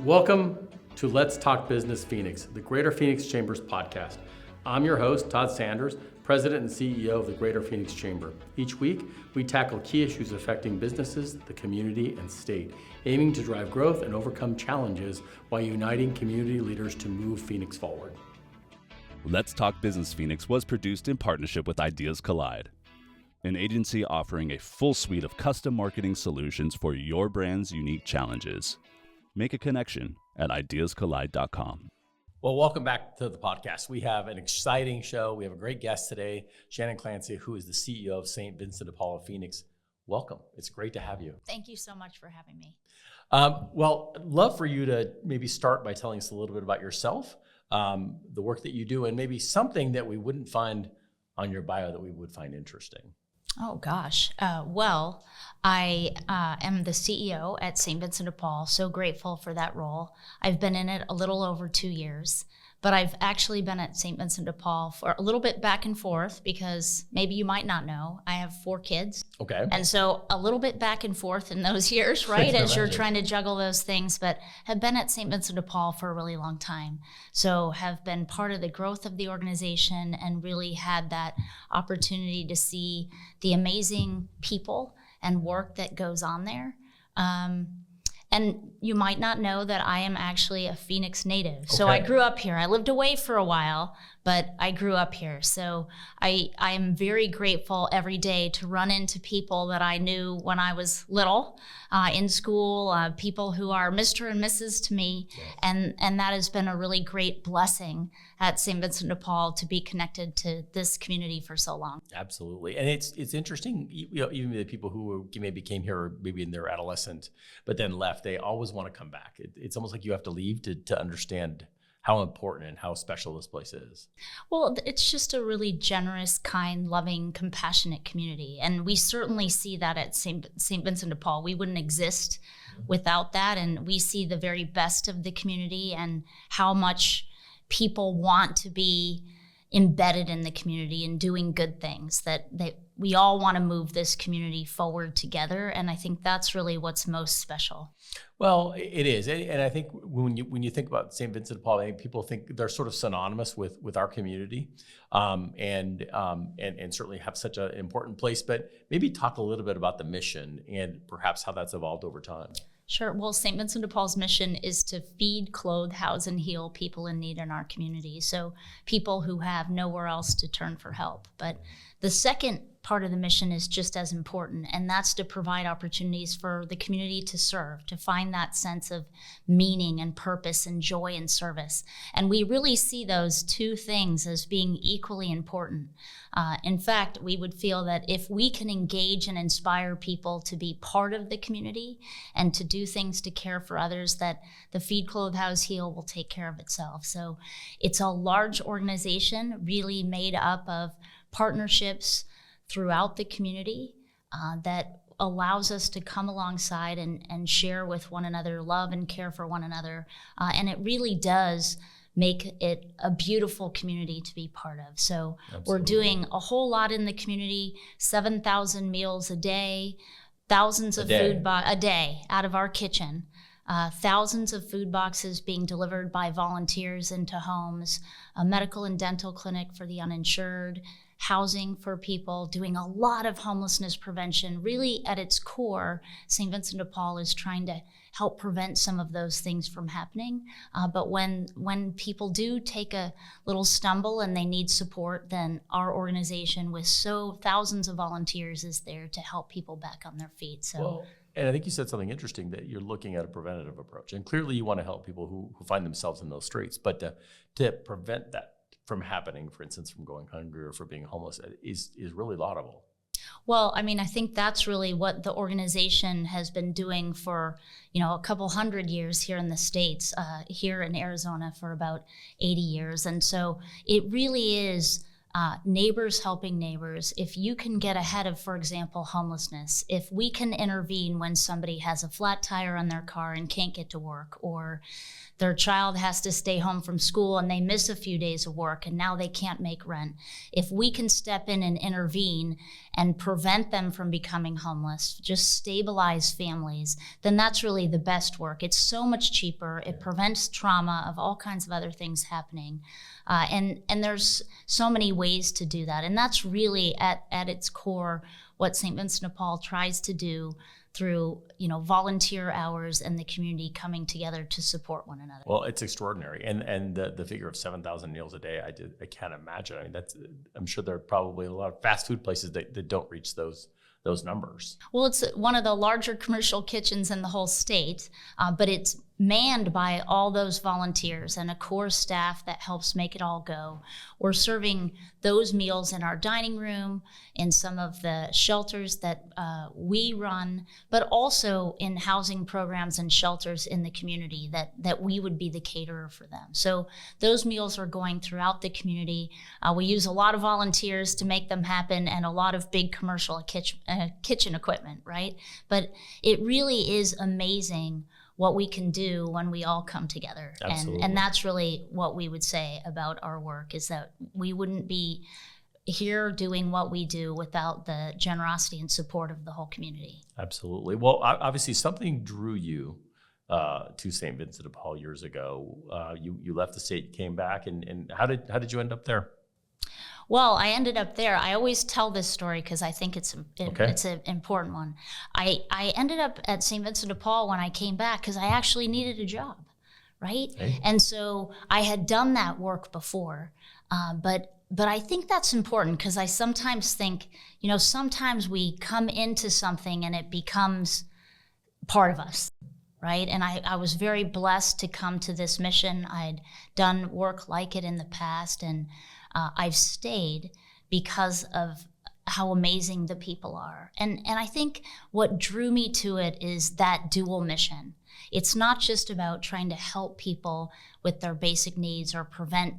Welcome to Let's Talk Business Phoenix, the Greater Phoenix Chamber's podcast. I'm your host, Todd Sanders, President and CEO of the Greater Phoenix Chamber. Each week, we tackle key issues affecting businesses, the community, and state, aiming to drive growth and overcome challenges while uniting community leaders to move Phoenix forward. Let's Talk Business Phoenix was produced in partnership with Ideas Collide, an agency offering a full suite of custom marketing solutions for your brand's unique challenges. Make a connection at ideascollide.com. Well, welcome back to the podcast. We have an exciting show. We have a great guest today, Shannon Clancy, who is the CEO of St. Vincent de Paul Phoenix. Welcome. It's great to have you. Thank you so much for having me. Well, I'd love for you to maybe start by telling us a little bit about yourself, the work that you do, and maybe something that we wouldn't find on your bio that we would find interesting. Oh, gosh. Well, I am the CEO at St. Vincent de Paul, so grateful for that role. I've been in it a little over 2 years, but I've actually been at St. Vincent de Paul for a little bit back and forth because maybe you might not know, I have 4 kids. Okay. And so a little bit back and forth in those years, right, as you're trying to juggle those things, but have been at St. Vincent de Paul for a really long time. So have been part of the growth of the organization and really had that opportunity to see the amazing people and work that goes on there. And you might not know that I am actually a Phoenix native. So I grew up here. I lived away for a while, but I grew up here. So I am very grateful every day to run into people that I knew when I was little in school, people who are Mr. and Mrs. to me. And that has been a really great blessing at St. Vincent de Paul to be connected to this community for so long. Absolutely. And it's interesting, even the people who maybe came here maybe in their adolescent, but then left, they always want to come back. It's almost like you have to leave to understand how important and how special this place is. Well, it's just a really generous, kind, loving, compassionate community. And we certainly see that at St. Vincent de Paul. We wouldn't exist without that. And we see the very best of the community and how much people want to be embedded in the community and doing good things, that we all want to move this community forward together. And I think that's really what's most special. Well, it is. And I think when you think about St. Vincent de Paul, I think people think they're sort of synonymous with our community and certainly have such an important place. But maybe talk a little bit about the mission and perhaps how that's evolved over time. Sure. Well, St. Vincent de Paul's mission is to feed, clothe, house, and heal people in need in our community. So people who have nowhere else to turn for help. But the second part of the mission is just as important, and that's to provide opportunities for the community to serve, to find that sense of meaning and purpose and joy and service. And we really see those two things as being equally important. In fact, we would feel that if we can engage and inspire people to be part of the community and to do things to care for others, that the Feed, Clothe, House, Heal will take care of itself. So it's a large organization really made up of partnerships throughout the community that allows us to come alongside and share with one another, love and care for one another. And it really does make it a beautiful community to be part of. So We're doing a whole lot in the community, 7,000 meals a day, thousands of food a day out of our kitchen. Thousands of food boxes being delivered by volunteers into homes, a medical and dental clinic for the uninsured, housing for people, doing a lot of homelessness prevention. Really, at its core, St. Vincent de Paul is trying to help prevent some of those things from happening. But when people do take a little stumble and they need support, then our organization with thousands of volunteers is there to help people back on their feet. And I think you said something interesting, that you're looking at a preventative approach. And clearly you want to help people who find themselves in those streets. But to prevent that from happening, for instance, from going hungry or for being homeless, is really laudable. Well, I mean, I think that's really what the organization has been doing for, a couple hundred years here in the States, here in Arizona for about 80 years. And so it really is neighbors helping neighbors. If you can get ahead of, for example, homelessness, if we can intervene when somebody has a flat tire on their car and can't get to work, or their child has to stay home from school and they miss a few days of work and now they can't make rent. If we can step in and intervene and prevent them from becoming homeless, just stabilize families, then that's really the best work. It's so much cheaper. It prevents trauma of all kinds of other things happening. And there's so many ways to do that. And that's really at its core what St. Vincent de Paul tries to do through volunteer hours and the community coming together to support one another. Well, it's extraordinary, and the figure of 7,000 meals a day, I can't imagine. I mean, I'm sure there are probably a lot of fast food places that don't reach those numbers. Well, it's one of the larger commercial kitchens in the whole state, but it's manned by all those volunteers and a core staff that helps make it all go. We're serving those meals in our dining room, in some of the shelters that we run, but also in housing programs and shelters in the community that we would be the caterer for them. So those meals are going throughout the community. We use a lot of volunteers to make them happen and a lot of big commercial kitchen equipment, right? But it really is amazing what we can do when we all come together. And that's really what we would say about our work, is that we wouldn't be here doing what we do without the generosity and support of the whole community. Absolutely. Well, obviously something drew you to St. Vincent de Paul years ago. You left the state, came back, and how did you end up there? Well, I ended up there. I always tell this story because I think it's an important one. I ended up at St. Vincent de Paul when I came back because I actually needed a job, right? Hey. And so I had done that work before, but I think that's important because I sometimes think, sometimes we come into something and it becomes part of us. Right? And I was very blessed to come to this mission. I'd done work like it in the past, and I've stayed because of how amazing the people are. And I think what drew me to it is that dual mission. It's not just about trying to help people with their basic needs or prevent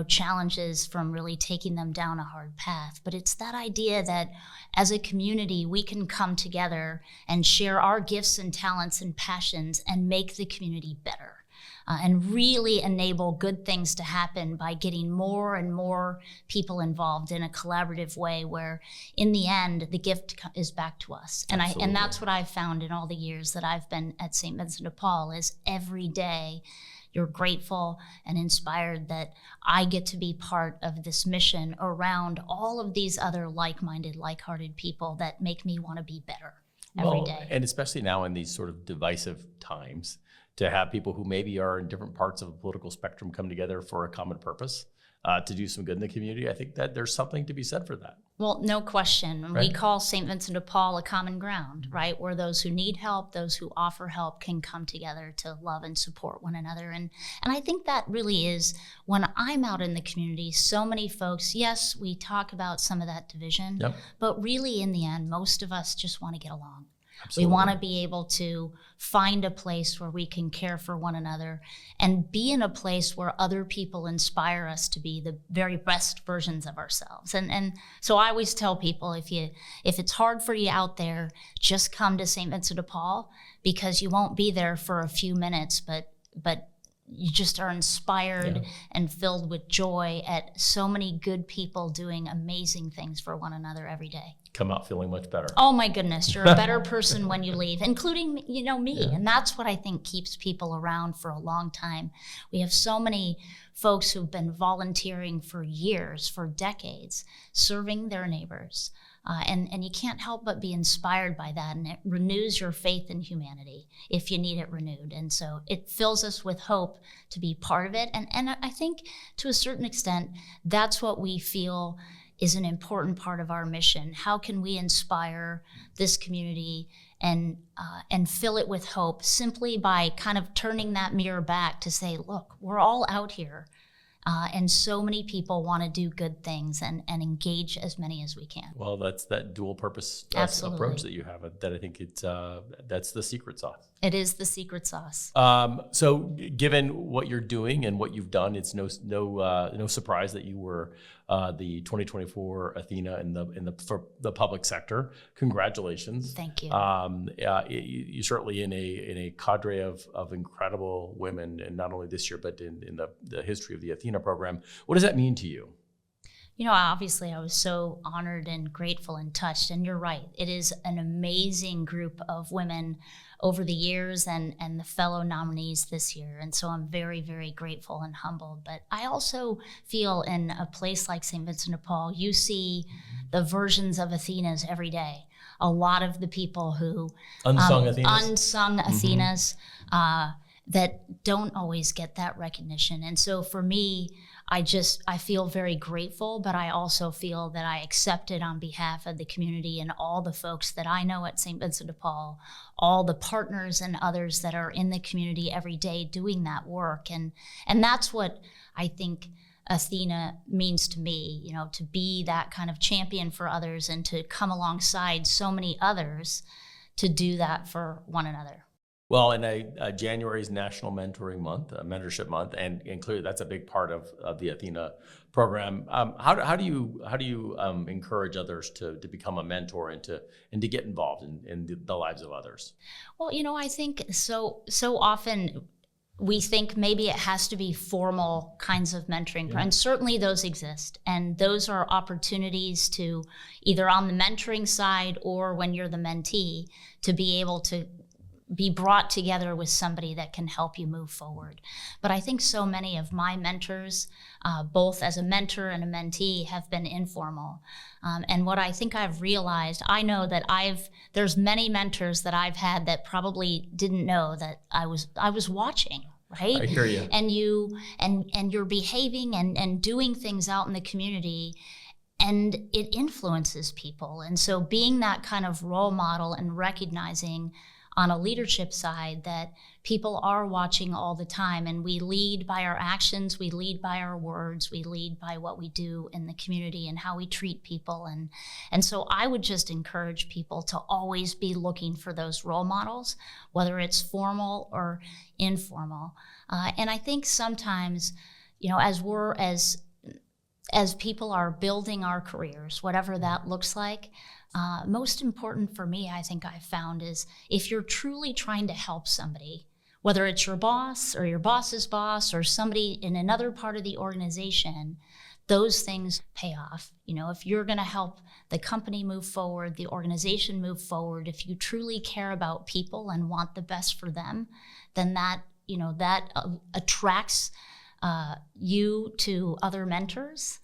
challenges from really taking them down a hard path. But it's that idea that as a community, we can come together and share our gifts and talents and passions and make the community better. And really enable good things to happen by getting more and more people involved in a collaborative way where in the end, the gift is back to us. And and that's what I've found in all the years that I've been at St. Vincent de Paul, is every day you're grateful and inspired that I get to be part of this mission around all of these other like-minded, like-hearted people that make me want to be better every day. And especially now in these sort of divisive times, to have people who maybe are in different parts of a political spectrum come together for a common purpose to do some good in the community, I think that there's something to be said for that. Well, no question. Right. We call St. Vincent de Paul a common ground, right? Where those who need help, those who offer help can come together to love and support one another. And I think that really is, when I'm out in the community, so many folks, yes, we talk about some of that division, but really in the end, most of us just want to get along. Absolutely. We want to be able to find a place where we can care for one another and be in a place where other people inspire us to be the very best versions of ourselves. And so I always tell people, if it's hard for you out there, just come to St. Vincent de Paul, because you won't be there for a few minutes, but you just are inspired and filled with joy at so many good people doing amazing things for one another every day. Come out feeling much better. Oh my goodness, you're a better person when you leave, including me. Yeah. And that's what I think keeps people around for a long time. We have so many folks who've been volunteering for years, for decades, serving their neighbors. And you can't help but be inspired by that, and it renews your faith in humanity if you need it renewed. And so it fills us with hope to be part of it. And I think to a certain extent, that's what we feel is an important part of our mission. How can we inspire this community and fill it with hope simply by kind of turning that mirror back to say, look, we're all out here. And so many people want to do good things and engage as many as we can. Well, that's that dual purpose approach that you have. That I think that's the secret sauce. It is the secret sauce. So, given what you're doing and what you've done, it's no surprise that you were the 2024 ATHENA for the public sector. Congratulations. Thank you. You're certainly in a cadre of incredible women, and not only this year, but in the history of the ATHENA program. What does that mean to you? Obviously I was so honored and grateful and touched, and you're right. It is an amazing group of women over the years and the fellow nominees this year. And so I'm very, very grateful and humbled. But I also feel in a place like St. Vincent de Paul, you see the versions of Athenas every day. A lot of the people who unsung Athenas, Athenas that don't always get that recognition. And so for me, I feel very grateful, but I also feel that I accept it on behalf of the community and all the folks that I know at St. Vincent de Paul, all the partners and others that are in the community every day doing that work. And that's what I think ATHENA means to me, to be that kind of champion for others and to come alongside so many others to do that for one another. Well, January is National Mentoring Month, Mentorship Month, and clearly that's a big part of the ATHENA program. How do you encourage others to become a mentor and to get involved in the lives of others? Well, I think so often we think maybe it has to be formal kinds of mentoring, and certainly those exist, and those are opportunities to either on the mentoring side or when you're the mentee to be able to be brought together with somebody that can help you move forward. But I think so many of my mentors, both as a mentor and a mentee, have been informal. And what I think I've realized, I know that there's many mentors that I've had that probably didn't know that I was watching, right? I hear you. And you're behaving and doing things out in the community, and it influences people. And so being that kind of role model and recognizing on a leadership side that people are watching all the time, and we lead by our actions, we lead by our words, we lead by what we do in the community and how we treat people. And so I would just encourage people to always be looking for those role models, whether it's formal or informal. And I think sometimes, as people are building our careers, whatever that looks like, most important for me, I think I've found, is if you're truly trying to help somebody, whether it's your boss or your boss's boss or somebody in another part of the organization, those things pay off. If you're going to help the company move forward, the organization move forward, if you truly care about people and want the best for them, then that attracts you to other mentors.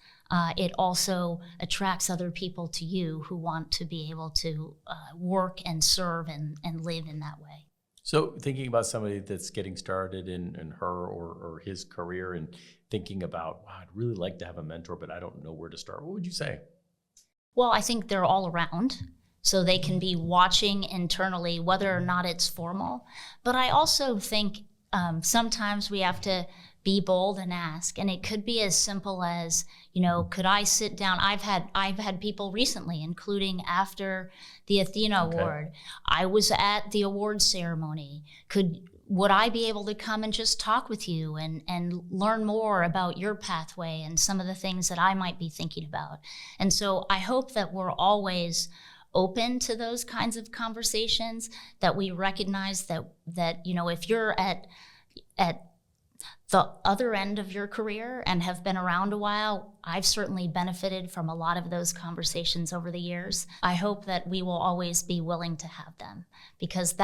It also attracts other people to you who want to be able to work and serve and live in that way. So thinking about somebody that's getting started in her or his career and thinking about, wow, I'd really like to have a mentor, but I don't know where to start, what would you say? Well, I think they're all around. So they can be watching internally, whether or not it's formal. But I also think sometimes we have to be bold and ask. And it could be as simple as, could I sit down? I've had people recently, including after the ATHENA Award. I was at the award ceremony. Would I be able to come and just talk with you and learn more about your pathway and some of the things that I might be thinking about? And so I hope that we're always open to those kinds of conversations, that we recognize that if you're at the other end of your career and have been around a while, I've certainly benefited from a lot of those conversations over the years. I hope that we will always be willing to have them, because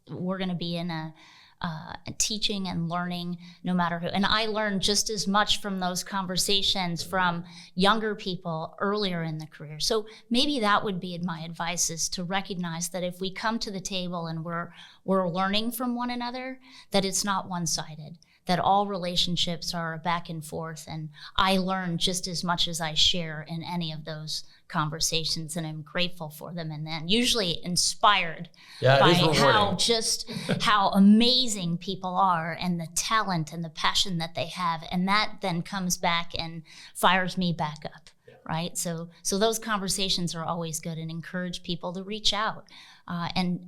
we're going to be in a teaching and learning no matter who. And I learned just as much from those conversations from younger people earlier in the career. So maybe that would be my advice, is to recognize that if we come to the table and we're learning from one another, that it's not one-sided, that all relationships are back and forth. And I learn just as much as I share in any of those conversations, and I'm grateful for them, and then usually inspired by how amazing people are and the talent and the passion that they have. And that then comes back and fires me back up. Right? So those conversations are always good, and encourage people to reach out and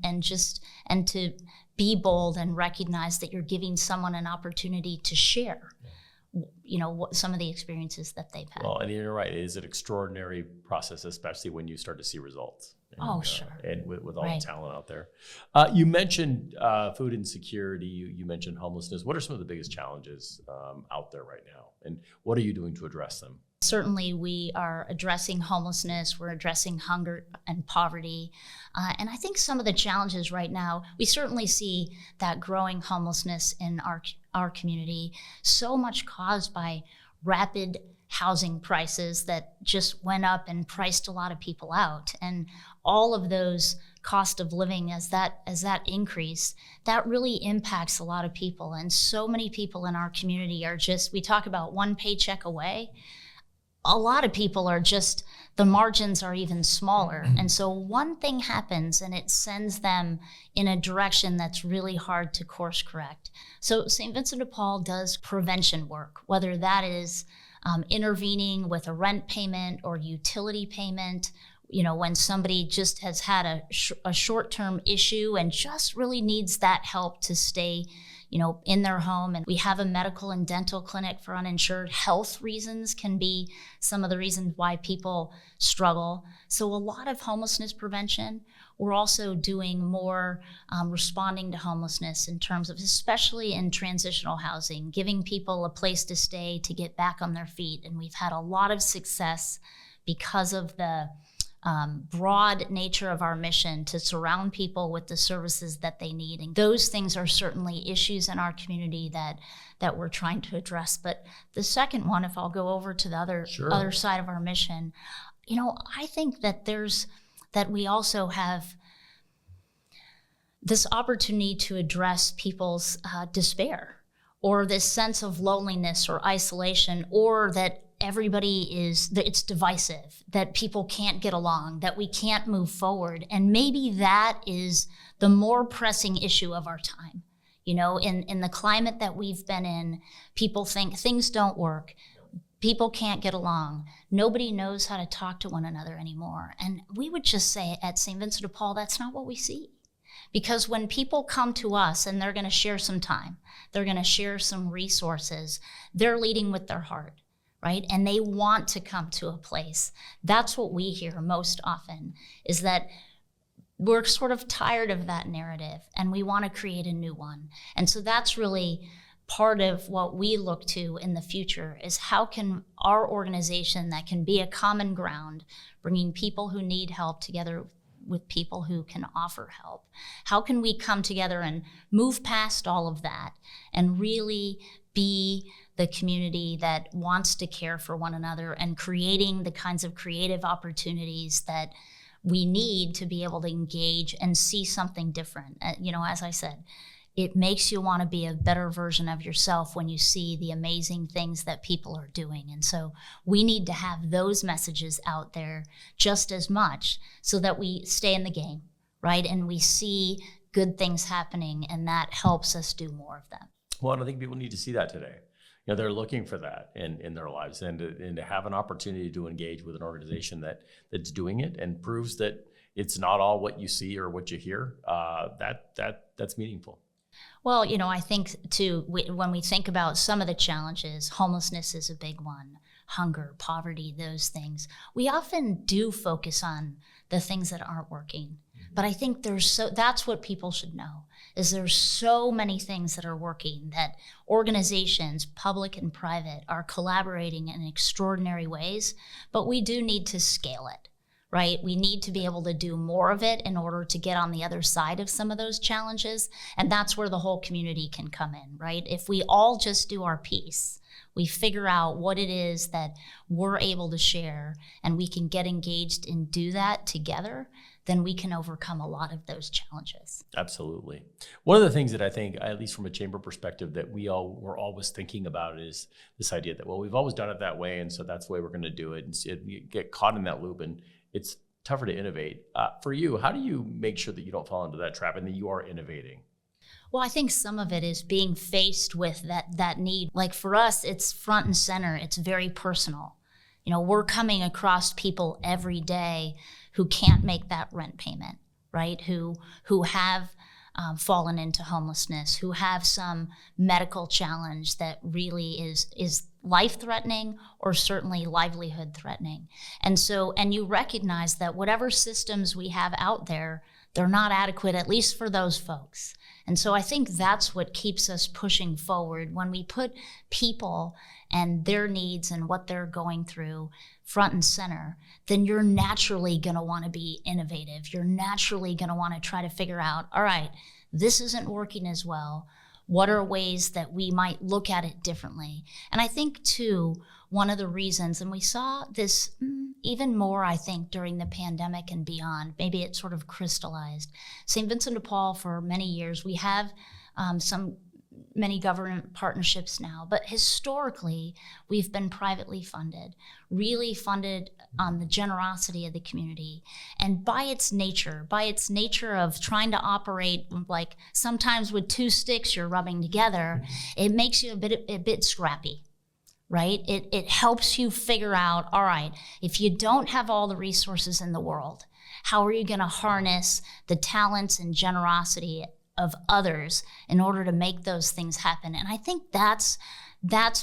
to be bold and recognize that you're giving someone an opportunity to share what some of the experiences that they've had. Well, and you're right. It is an extraordinary process, especially when you start to see results. Sure. And with all Right. the talent out there. You mentioned food insecurity. You mentioned homelessness. What are some of the biggest challenges out there right now? And what are you doing to address them? Certainly, we are addressing homelessness, we're addressing hunger and poverty. And I think some of the challenges right now, we certainly see that growing homelessness in our community, so much caused by rapid housing prices that just went up and priced a lot of people out. And all of those cost of living as that increase, that really impacts a lot of people. And so many people in our community are just, we talk about one paycheck away. A lot of people are just, the margins are even smaller. And so one thing happens and it sends them in a direction that's really hard to course correct. So St. Vincent de Paul does prevention work, whether that is intervening with a rent payment or utility payment, when somebody just has had a short-term issue and just really needs that help to stay in their home. And we have a medical and dental clinic for uninsured. Health reasons can be some of the reasons why people struggle. So a lot of homelessness prevention. We're also doing more responding to homelessness in terms of, especially in transitional housing, giving people a place to stay, to get back on their feet. And we've had a lot of success because of the broad nature of our mission to surround people with the services that they need. And those things are certainly issues in our community that we're trying to address. But the second one, if I'll go over to the other side of our mission, I think that we also have this opportunity to address people's despair, or this sense of loneliness or isolation, or that it's divisive, that people can't get along, that we can't move forward. And maybe that is the more pressing issue of our time. In the climate that we've been in, people think things don't work. People can't get along. Nobody knows how to talk to one another anymore. And we would just say at St. Vincent de Paul, that's not what we see. Because when people come to us and they're going to share some time, they're going to share some resources, they're leading with their heart. Right? And they want to come to a place. That's what we hear most often, is that we're sort of tired of that narrative and we want to create a new one. And so that's really part of what we look to in the future, is how can our organization that can be a common ground, bringing people who need help together with people who can offer help. How can we come together and move past all of that and really be the community that wants to care for one another, and creating the kinds of creative opportunities that we need to be able to engage and see something different. As I said, it makes you want to be a better version of yourself when you see the amazing things that people are doing. And so we need to have those messages out there just as much so that we stay in the game, right? And we see good things happening, and that helps us do more of them. Well, I think people need to see that today. They're looking for that in their lives, and to have an opportunity to engage with an organization that's doing it and proves that it's not all what you see or what you hear. That's meaningful. Well, I think too, when we think about some of the challenges, homelessness is a big one, hunger, poverty, those things. We often do focus on the things that aren't working. But I think that's what people should know, is there's so many things that are working, that organizations, public and private, are collaborating in extraordinary ways, but we do need to scale it, right? We need to be able to do more of it in order to get on the other side of some of those challenges, and that's where the whole community can come in, right? If we all just do our piece, we figure out what it is that we're able to share, and we can get engaged and do that together, then we can overcome a lot of those challenges. Absolutely. One of the things that I think, at least from a chamber perspective, that we're always thinking about is this idea that, well, we've always done it that way, and so that's the way we're going to do it. And so you get caught in that loop, and it's tougher to innovate. For you, how do you make sure that you don't fall into that trap and that you are innovating? Well, I think some of it is being faced with that need. Like for us, it's front and center. It's very personal. We're coming across people every day who can't make that rent payment, right? Who have fallen into homelessness, who have some medical challenge that really is life-threatening or certainly livelihood-threatening. And you recognize that whatever systems we have out there, they're not adequate, at least for those folks. And so I think that's what keeps us pushing forward. When we put people and their needs and what they're going through front and center, then you're naturally going to want to be innovative. You're naturally going to want to try to figure out, all right, this isn't working as well. What are ways that we might look at it differently? And I think, too, one of the reasons, and we saw this even more, I think, during the pandemic and beyond, maybe it sort of crystallized. St. Vincent de Paul, for many years, we have many government partnerships now, but historically, we've been privately funded, really funded on the generosity of the community. And by its nature of trying to operate like sometimes with two sticks you're rubbing together, it makes you a bit scrappy, right? It helps you figure out, all right, if you don't have all the resources in the world, how are you going to harness the talents and generosity of others in order to make those things happen? And I think that's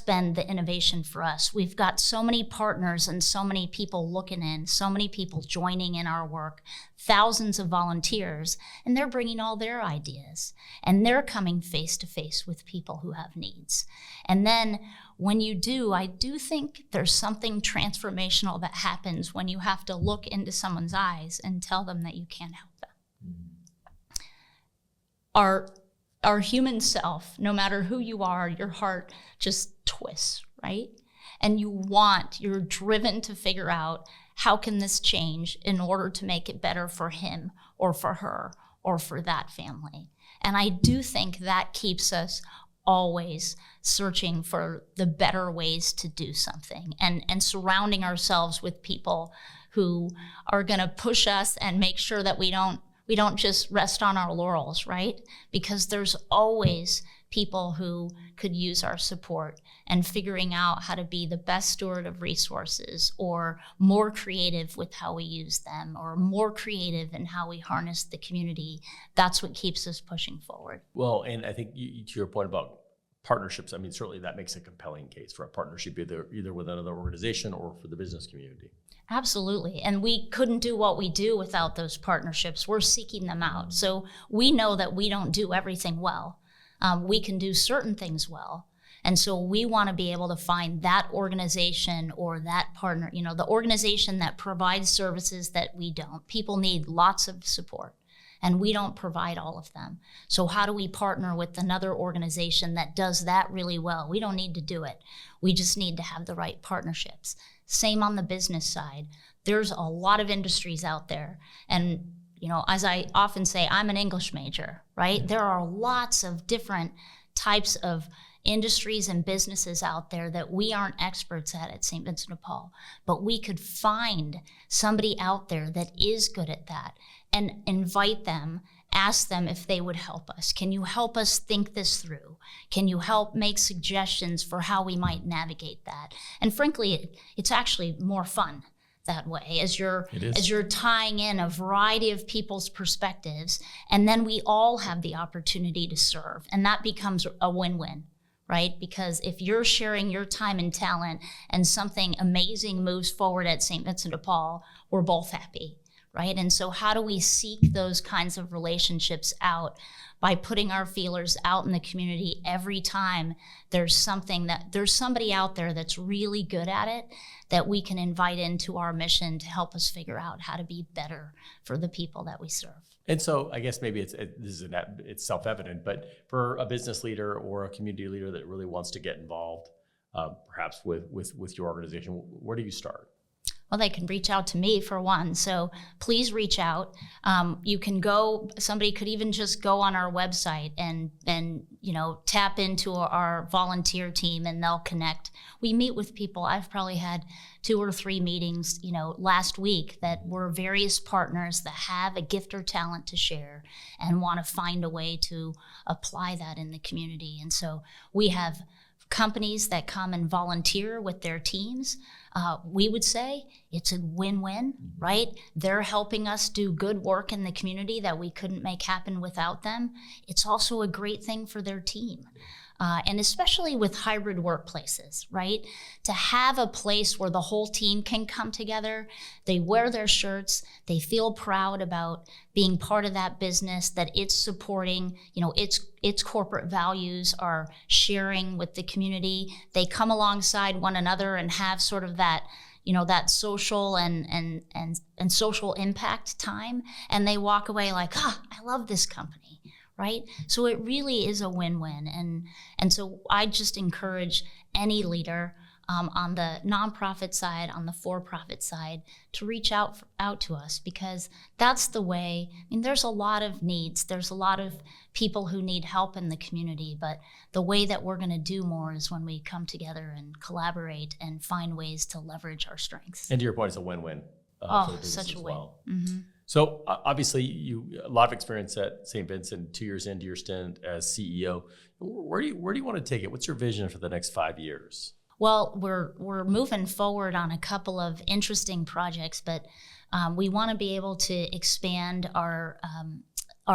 been the innovation for us. We've got so many partners and so many people looking in, so many people joining in our work, thousands of volunteers, and they're bringing all their ideas, and they're coming face to face with people who have needs. And then when you do, I do think there's something transformational that happens when you have to look into someone's eyes and tell them that you can't help them. Our human self, no matter who you are, your heart just twists, right? And you're driven to figure out, how can this change in order to make it better for him or for her or for that family? And I do think that keeps us always searching for the better ways to do something and surrounding ourselves with people who are going to push us and make sure that we don't just rest on our laurels, right? Because there's always people who could use our support, and figuring out how to be the best steward of resources, or more creative with how we use them, or more creative in how we harness the community. That's what keeps us pushing forward. Well, and I think to your point about partnerships, I mean, certainly that makes a compelling case for a partnership, either with another organization or for the business community. Absolutely. And we couldn't do what we do without those partnerships. We're seeking them out. So we know that we don't do everything well. We can do certain things well. And so we want to be able to find that organization or that partner, the organization that provides services that we don't. People need lots of support, and we don't provide all of them. So how do we partner with another organization that does that really well? We don't need to do it. We just need to have the right partnerships. Same on the business side. There's a lot of industries out there. And, as I often say, I'm an English major, right? There are lots of different types of industries and businesses out there that we aren't experts at St. Vincent de Paul. But we could find somebody out there that is good at that and invite them, ask them if they would help us. Can you help us think this through? Can you help make suggestions for how we might navigate that? And frankly, it's actually more fun that way, as you're tying in a variety of people's perspectives, and then we all have the opportunity to serve, and that becomes a win-win, right? Because if you're sharing your time and talent and something amazing moves forward at St. Vincent de Paul, we're both happy. Right? And so how do we seek those kinds of relationships out? By putting our feelers out in the community every time there's somebody out there that's really good at it, that we can invite into our mission to help us figure out how to be better for the people that we serve. And so I guess maybe it's self-evident, but for a business leader or a community leader that really wants to get involved, perhaps with your organization, where do you start? Well, they can reach out to me for one. So please reach out. You can somebody could even just go on our website and tap into our volunteer team, and they'll connect. We meet with people. I've probably had 2 or 3 meetings, last week, that were various partners that have a gift or talent to share and want to find a way to apply that in the community. And so we have companies that come and volunteer with their teams. We would say, it's a win-win, right? They're helping us do good work in the community that we couldn't make happen without them. It's also a great thing for their team. And especially with hybrid workplaces, right? To have a place where the whole team can come together, they wear their shirts, they feel proud about being part of that business, that it's supporting, its corporate values are sharing with the community. They come alongside one another and have sort of that, that social and social impact time, and they walk away like, I love this company. Right? So it really is a win-win. And so I just encourage any leader on the nonprofit side, on the for-profit side, to reach out to us, because that's the way. There's a lot of needs. There's a lot of people who need help in the community, but the way that we're going to do more is when we come together and collaborate and find ways to leverage our strengths. And to your point, it's a win-win. For the business such a win. Well. Mm-hmm. So obviously, you a lot of experience at St. Vincent. 2 years into your stint as CEO, where do you want to take it? What's your vision for the next 5 years? Well, we're moving forward on a couple of interesting projects, but we want to be able to expand our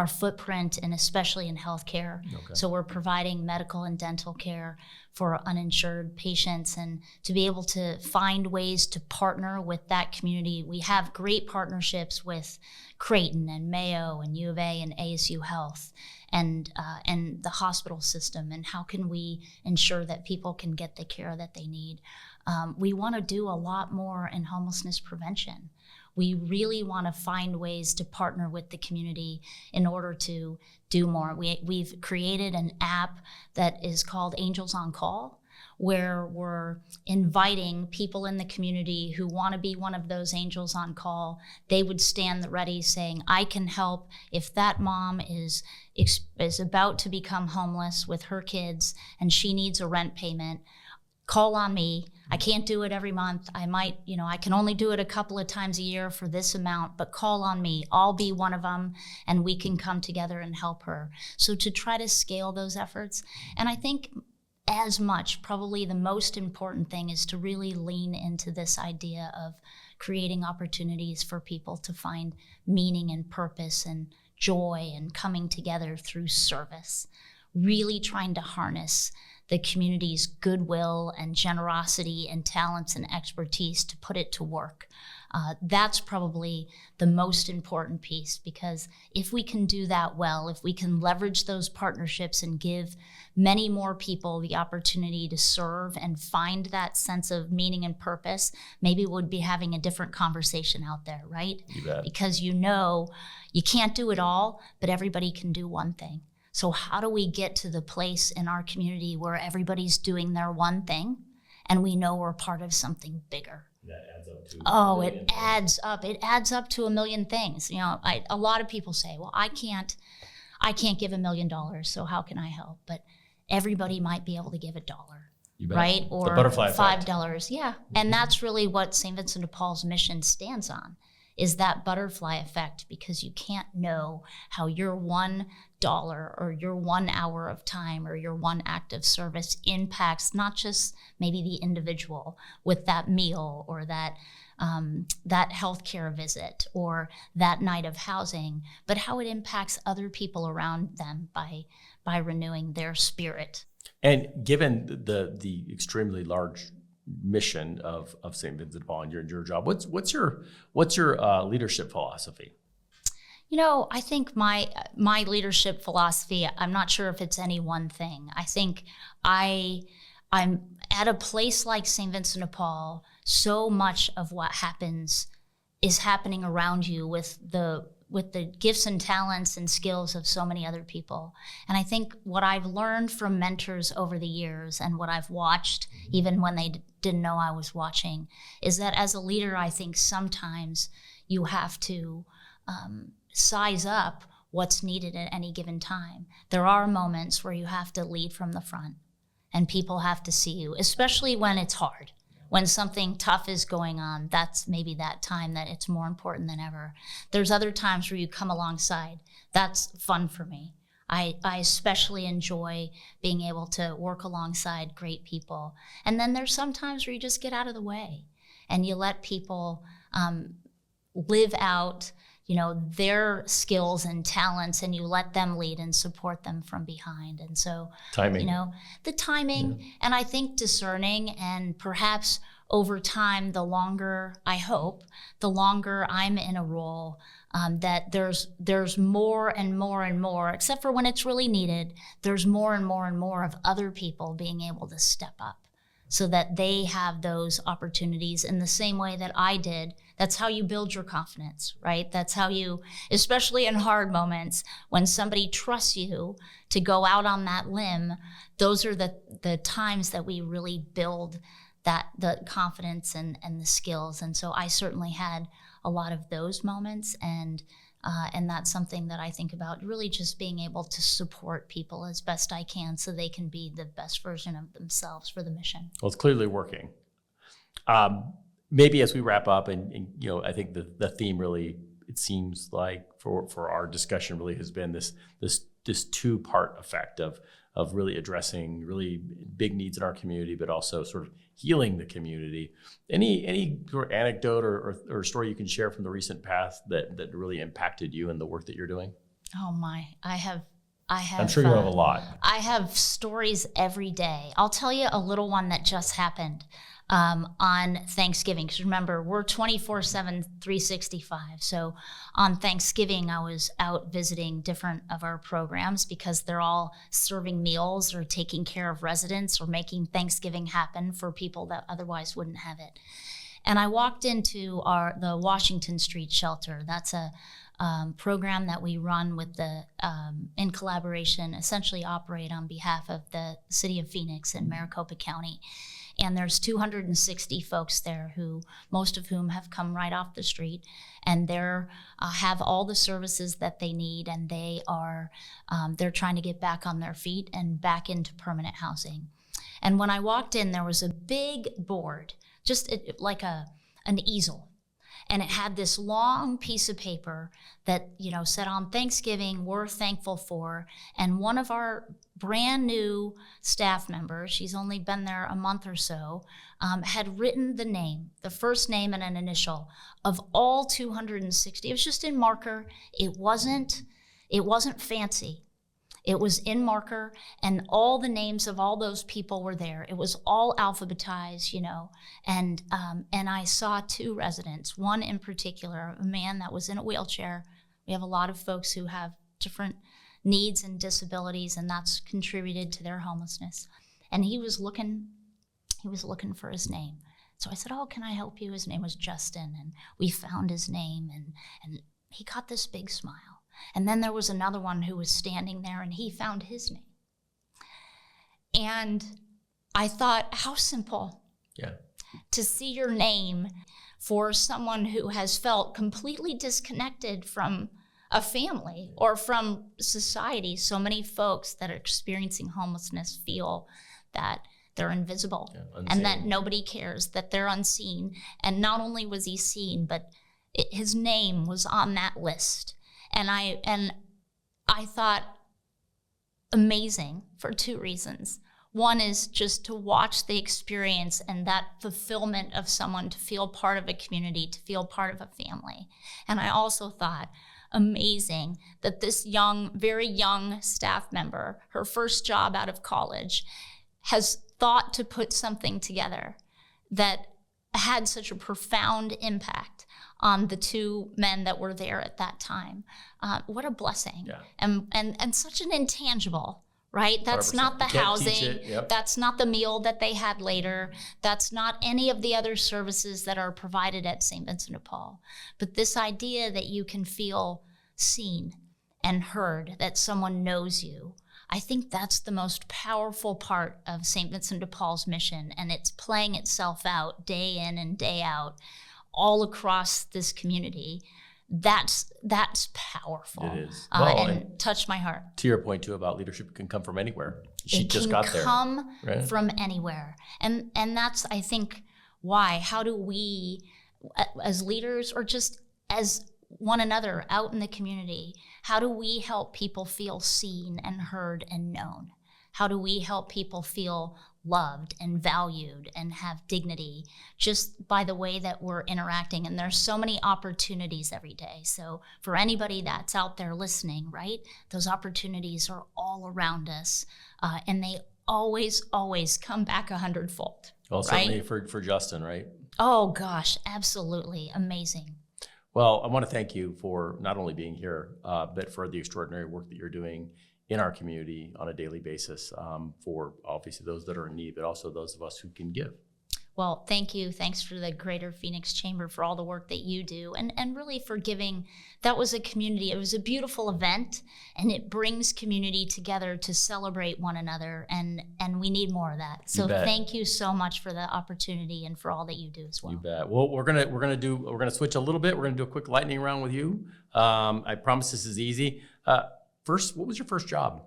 footprint, and especially in healthcare. Okay. So we're providing medical and dental care for uninsured patients, and to be able to find ways to partner with that community. We have great partnerships with Creighton and Mayo and U of A and ASU Health and the hospital system, and how can we ensure that people can get the care that they need. We want to do a lot more in homelessness prevention. We really want to find ways to partner with the community in order to do more. We've created an app that is called Angels on Call, where we're inviting people in the community who want to be one of those angels on call. They would stand ready saying, I can help if that mom is about to become homeless with her kids and she needs a rent payment. Call on me. I can't do it every month. I can only do it a couple of times a year for this amount, but call on me. I'll be one of them, and we can come together and help her. So to try to scale those efforts. And I think as much, probably the most important thing is to really lean into this idea of creating opportunities for people to find meaning and purpose and joy and coming together through service. Really trying to harness the community's goodwill and generosity and talents and expertise to put it to work. That's probably the most important piece, because if we can do that well, if we can leverage those partnerships and give many more people the opportunity to serve and find that sense of meaning and purpose, maybe we'll be having a different conversation out there, right? You bet. Because you can't do it all, but everybody can do one thing. So how do we get to the place in our community where everybody's doing their one thing and we know we're part of something bigger? That adds up to it adds up. It adds up to a million things. A lot of people say, well, I can't give $1 million, so how can I help? But everybody might be able to give $1, right? Or the butterfly effect. $5. Yeah. And that's really what St. Vincent de Paul's mission stands on, is that butterfly effect, because you can't know how your $1 or your 1 hour of time or your one act of service impacts not just maybe the individual with that meal or that healthcare visit or that night of housing, but how it impacts other people around them by renewing their spirit. And given the extremely large mission of St. Vincent de Paul and your job, what's your leadership philosophy? I think my leadership philosophy, I'm not sure if it's any one thing. I think I'm at a place like St. Vincent de Paul, so much of what happens is happening around you with the gifts and talents and skills of so many other people. And I think what I've learned from mentors over the years and what I've watched, even when they didn't know I was watching, is that as a leader, I think sometimes you have to size up what's needed at any given time. There are moments where you have to lead from the front and people have to see you, especially when it's hard. When something tough is going on, that's maybe that time that it's more important than ever. There's other times where you come alongside. That's fun for me. I especially enjoy being able to work alongside great people. And then there's some times where you just get out of the way and you let people live out, their skills and talents, and you let them lead and support them from behind. And so, timing. The timing, and I think discerning, and perhaps over time, the longer I'm in a role, that there's more and more and more, except for when it's really needed, there's more and more and more of other people being able to step up so that they have those opportunities in the same way that I did. That's how you build your confidence, right? That's how you, especially in hard moments, when somebody trusts you to go out on that limb, those are the times that we really build the confidence and the skills. And so I certainly had a lot of those moments, and that's something that I think about, really just being able to support people as best I can so they can be the best version of themselves for the mission. Well, it's clearly working. Maybe as we wrap up, and I think the theme really, it seems like for our discussion, really has been this two-part effect of really addressing really big needs in our community, but also sort of healing the community. Any sort of anecdote or story you can share from the recent past that really impacted you and the work that you're doing? Oh my, I have. I'm sure you have a lot. I have stories every day. I'll tell you a little one that just happened on Thanksgiving. Because remember, we're 24/7, 365. So on Thanksgiving, I was out visiting different of our programs because they're all serving meals or taking care of residents or making Thanksgiving happen for people that otherwise wouldn't have it. And I walked into the Washington Street Shelter. That's a program that we run with in collaboration, essentially operate on behalf of the city of Phoenix and Maricopa County. And there's 260 folks there, most of whom have come right off the street, and they're have all the services that they need, and they're trying to get back on their feet and back into permanent housing. And when I walked in, there was a big board, just like an easel. And it had this long piece of paper that, said, on Thanksgiving, we're thankful for. And one of our brand new staff members, she's only been there a month or so, had written the first name and an initial of all 260. It was just in marker. It wasn't fancy. It was in marker, and all the names of all those people were there. It was all alphabetized, and I saw two residents, one in particular, a man that was in a wheelchair. We have a lot of folks who have different needs and disabilities, and that's contributed to their homelessness. And he was looking for his name. So I said, "Oh, can I help you?" His name was Justin, and we found his name, and he got this big smile. And then there was another one who was standing there, and he found his name. And I thought, how simple to see your name for someone who has felt completely disconnected from a family or from society. So many folks that are experiencing homelessness feel that they're invisible and that nobody cares, that they're unseen. And not only was he seen, but his name was on that list. And I thought, amazing for two reasons. One is just to watch the experience and that fulfillment of someone to feel part of a community, to feel part of a family. And I also thought, amazing that this very young staff member, her first job out of college, has thought to put something together that had such a profound impact on the two men that were there at that time. What a blessing. And such an intangible, right? That's 100%. Not the housing. That's not the meal that they had later. That's not any of the other services that are provided at St. Vincent de Paul. But this idea that you can feel seen and heard, that someone knows you, I think that's the most powerful part of St. Vincent de Paul's mission, and it's playing itself out day in and day out all across this community. That's powerful. It is. And touched my heart. To your point, too, about leadership can come from anywhere. She just got there. It can come from anywhere. And that's, I think, why. How do we, as leaders or just as one another out in the community, how do we help people feel seen and heard and known? How do we help people feel loved and valued and have dignity just by the way that we're interacting. And there's so many opportunities every day. So for anybody that's out there listening, right, those opportunities are all around us, and they always come back 100-fold. Well, right? certainly for Justin, right? Oh gosh, absolutely amazing. Well, I want to thank you for not only being here, but for the extraordinary work that you're doing in our community on a daily basis, for obviously those that are in need, but also those of us who can give. Well, thank you. Thanks for the Greater Phoenix Chamber for all the work that you do, and really for giving. That was a community. It was a beautiful event, and it brings community together to celebrate one another, and we need more of that. So thank you so much for the opportunity and for all that you do as well. You bet. Well, we're gonna switch a little bit. We're gonna do a quick lightning round with you. I promise this is easy. First, what was your first job?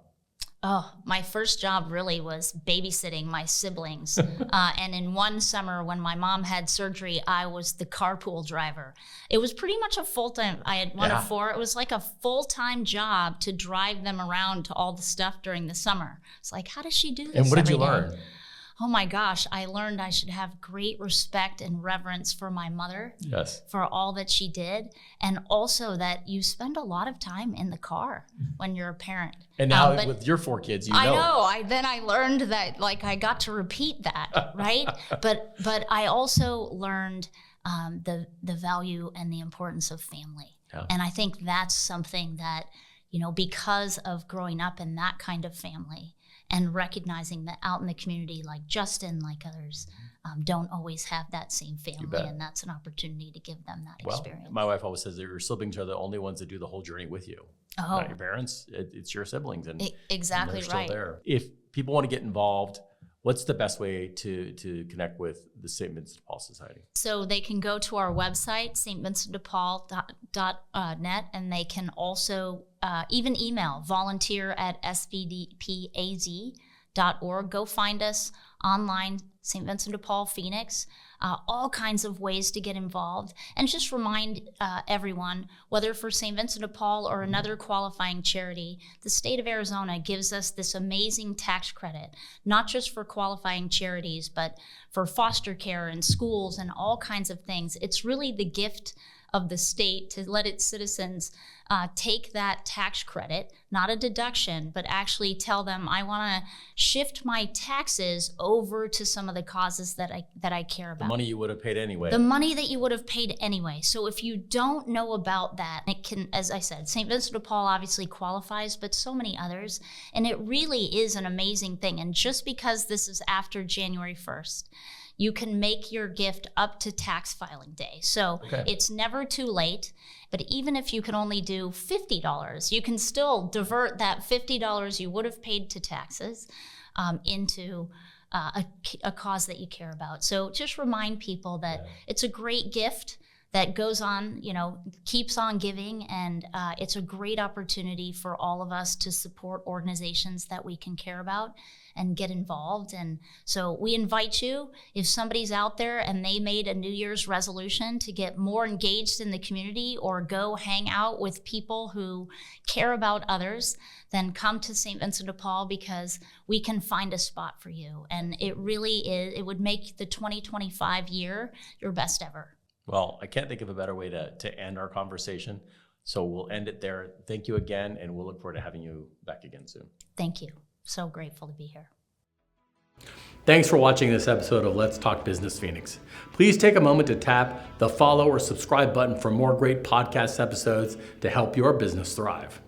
Oh, my first job really was babysitting my siblings. And in one summer when my mom had surgery, I was the carpool driver. It was pretty much a full-time, I had one of four. It was like a full-time job to drive them around to all the stuff during the summer. It's like, how does she do this? And what did you every day? learn? Oh my gosh, I learned I should have great respect and reverence for my mother, Yes, for all that she did, and also that you spend a lot of time in the car when you're a parent. And now with your 4 kids, you know. I know. Then I learned that, like, I got to repeat that, right? But I also learned the value and the importance of family. Yeah. And I think that's something that, because of growing up in that kind of family, and recognizing that out in the community, like Justin, like others, don't always have that same family, and that's an opportunity to give them that experience. My wife always says that your siblings are the only ones that do the whole journey with you. Not your parents, it's your siblings, and exactly and they're right. still there. If people want to get involved, what's the best way to connect with the St. Vincent de Paul Society? So they can go to our website, stvincentdepaul.net, and they can also even email volunteer@svdpaz.org. Go find us online, St. Vincent de Paul Phoenix. All kinds of ways to get involved. And just remind everyone, whether for St. Vincent de Paul or another qualifying charity, the state of Arizona gives us this amazing tax credit, not just for qualifying charities, but for foster care and schools and all kinds of things. It's really the gift of the state to let its citizens take that tax credit, not a deduction, but actually tell them, I want to shift my taxes over to some of the causes that I care about. The money you would have paid anyway. The money that you would have paid anyway. So if you don't know about that, it can, as I said, St. Vincent de Paul obviously qualifies, but so many others. And it really is an amazing thing. And just because this is after January 1st, you can make your gift up to tax filing day. So it's never too late. But even if you can only do $50, you can still divert that $50 you would have paid to taxes into a cause that you care about. So just remind people that it's a great gift that goes on, keeps on giving, and it's a great opportunity for all of us to support organizations that we can care about and get involved. And so we invite you, if somebody's out there and they made a New Year's resolution to get more engaged in the community or go hang out with people who care about others, then come to St. Vincent de Paul, because we can find a spot for you. And it really is, it would make the 2025 year your best ever. Well, I can't think of a better way to end our conversation. So we'll end it there. Thank you again, and we'll look forward to having you back again soon. Thank you. So grateful to be here. Thanks for watching this episode of Let's Talk Business Phoenix. Please take a moment to tap the follow or subscribe button for more great podcast episodes to help your business thrive.